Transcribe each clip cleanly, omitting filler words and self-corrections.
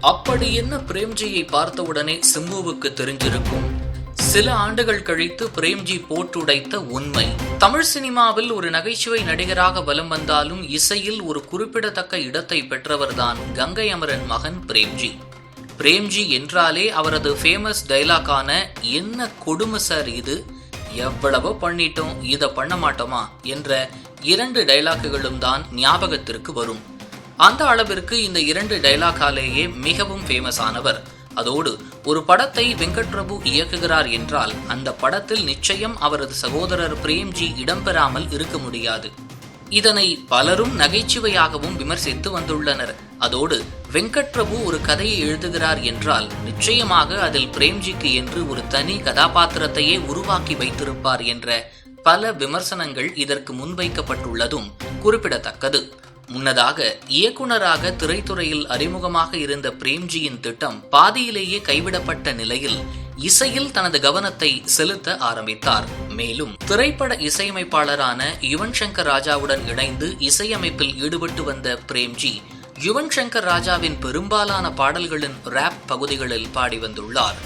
அப்படி என்ன பிரேம்ஜியை பார்த்தவுடனே சிம்புவுக்கு தெரிஞ்சிருக்கும்? சில ஆண்டுகள் கழித்து பிரேம்ஜி போட்டுடைத்த உண்மை. தமிழ் சினிமாவில் ஒரு நகைச்சுவை நடிகராக வலம் வந்தாலும் இசையில் ஒரு குறிப்பிடத்தக்க இடத்தை பெற்றவர்தான் கங்கை அமரன் மகன் பிரேம்ஜி. பிரேம்ஜி என்றாலே அவரது ஃபேமஸ் டைலாக்கான "என்ன கொடுமை சார் இது, எவ்வளவோ பண்ணிட்டோம், இதை பண்ண மாட்டோமா" என்ற 2 டைலாக்குகளும் தான் ஞாபகத்திற்கு வரும். அந்த அளவிற்கு இந்த 2 டைலாக்காலேயே மிகவும் ஃபேமஸ் ஆனவர். அதோடு ஒரு படத்தை வெங்கட் பிரபு இயக்குகிறார் என்றால் அந்த படத்தில் நிச்சயம் அவரது சகோதரர் பிரேம்ஜி இடம்பெறாமல் இருக்க முடியாது. இதனை பலரும் நகைச்சுவையாகவும் விமர்சித்து வந்துள்ளனர். அதோடு வெங்கட் பிரபு ஒரு கதையை எழுதுகிறார் என்றால் நிச்சயமாக அதில் பிரேம்ஜிக்கு என்று ஒரு தனி கதாபாத்திரத்தையே உருவாக்கி வைத்திருப்பார் என்ற பல விமர்சனங்கள் இதற்கு முன்வைக்கப்பட்டுள்ளதும் குறிப்பிடத்தக்கது. முன்னதாக இயக்குனராக திரைத்துறையில் அறிமுகமாக இருந்த பிரேம்ஜியின் திட்டம் பாதியிலேயே கைவிடப்பட்ட நிலையில் இசையில் தனது கவனத்தை செலுத்த ஆரம்பித்தார். மேலும் திரைப்பட இசையமைப்பாளரான யுவன் சங்கர் ராஜாவுடன் இணைந்து இசையமைப்பில் ஈடுபட்டு வந்த பிரேம்ஜி யுவன் சங்கர் ராஜாவின் பெரும்பாலான பாடல்களின் ராப் பகுதிகளில் பாடி வந்துள்ளார்.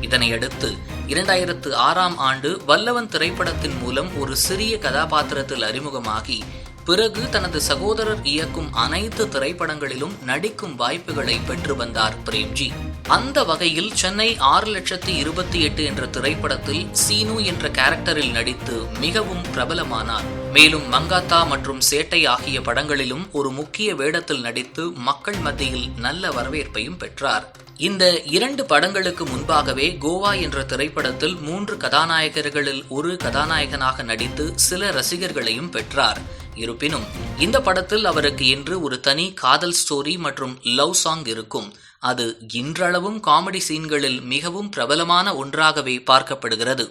இதனையடுத்து 2006ஆம் ஆண்டு வல்லவன் திரைப்படத்தின் மூலம் ஒரு சிறிய கதாபாத்திரத்தில் அறிமுகமாகி பிறகு தனது சகோதரர் இயக்கும் அனைத்து திரைப்படங்களிலும் நடிக்கும் வாய்ப்புகளை பெற்று வந்தார் பிரேம்ஜி. அந்த வகையில் சென்னை 6,28,000 என்ற திரைப்படத்தில் சீனு என்ற கேரக்டரில் நடித்து மிகவும் பிரபலமானார். மேலும் மங்காத்தா மற்றும் சேட்டை ஆகிய படங்களிலும் ஒரு முக்கிய வேடத்தில் நடித்து மக்கள் மத்தியில் நல்ல வரவேற்பையும் பெற்றார். இந்த 2 படங்களுக்கு முன்பாகவே கோவா என்ற திரைப்படத்தில் 3 கதாநாயகர்களில் ஒரு கதாநாயகனாக நடித்து சில ரசிகர்களையும் பெற்றார். இருப்பினும் இந்த படத்தில் அவருக்கு என்று ஒரு தனி காதல் ஸ்டோரி மற்றும் லவ் சாங் இருக்கும். அது இன்றளவும் காமெடி சீன்களில் மிகவும் பிரபலமான ஒன்றாகவே பார்க்கப்படுகிறது.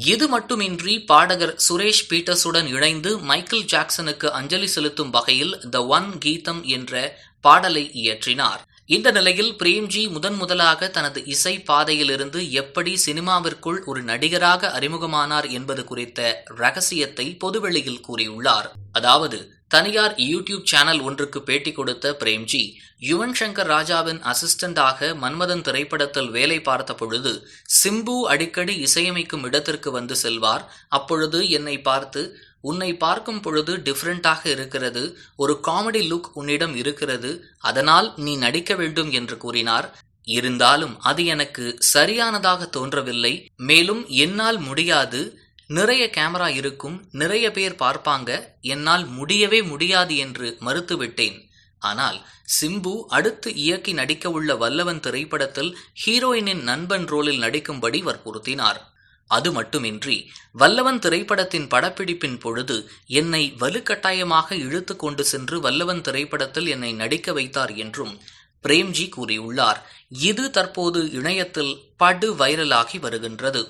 இது மட்டுமின்றி பாடகர் சுரேஷ் பீட்டர்ஸுடன் இணைந்து மைக்கேல் ஜாக்சனுக்கு அஞ்சலி செலுத்தும் வகையில் த ஒன் கீதம் என்ற பாடலை இயற்றினார். இந்த நிலையில் பிரேம்ஜி முதலாக தனது இசை பாதையிலிருந்து எப்படி சினிமாவிற்குள் ஒரு நடிகராக அறிமுகமானார் என்பது குறித்த ரகசியத்தை பொதுவெளியில் கூறியுள்ளார். அதாவது தனியார் யூடியூப் சேனல் ஒன்றுக்கு பேட்டி கொடுத்த பிரேம்ஜி யுவன் சங்கர் ராஜாவின் அசிஸ்டண்டாக மன்மதன் திரைப்படத்தில் வேலை பார்த்த பொழுது சிம்பு அடிக்கடி இசையமைக்கும் இடத்திற்கு வந்து செல்வார். அப்பொழுது என்னை பார்த்து, "உன்னை பார்க்கும் பொழுது டிஃபரெண்டாக இருக்கிறது, ஒரு காமெடி லுக் உன்னிடம் இருக்கிறது, அதனால் நீ நடிக்க வேண்டும்" என்று கூறினார். இருந்தாலும் அது எனக்கு சரியானதாக தோன்றவில்லை. மேலும் என்னால் முடியாது, நிறைய கேமரா இருக்கும், நிறைய பேர் பார்ப்பாங்க, என்னால் முடியவே முடியாது என்று மறுத்துவிட்டேன். ஆனால் சிம்பு அடுத்து இயக்கி நடிக்க உள்ள வல்லவன் திரைப்படத்தில் ஹீரோயினின் நண்பன் ரோலில் நடிக்கும்படி வற்புறுத்தினார். அது மட்டுமின்றி வல்லவன் திரைப்படத்தின் படப்பிடிப்பின் பொழுது என்னை வலுக்கட்டாயமாக இழுத்து கொண்டு சென்று வல்லவன் திரைப்படத்தில் என்னை நடிக்க வைத்தார் என்றும் பிரேம்ஜி கூறியுள்ளார். இது தற்போது இணையத்தில் படு வைரலாகி வருகின்றது.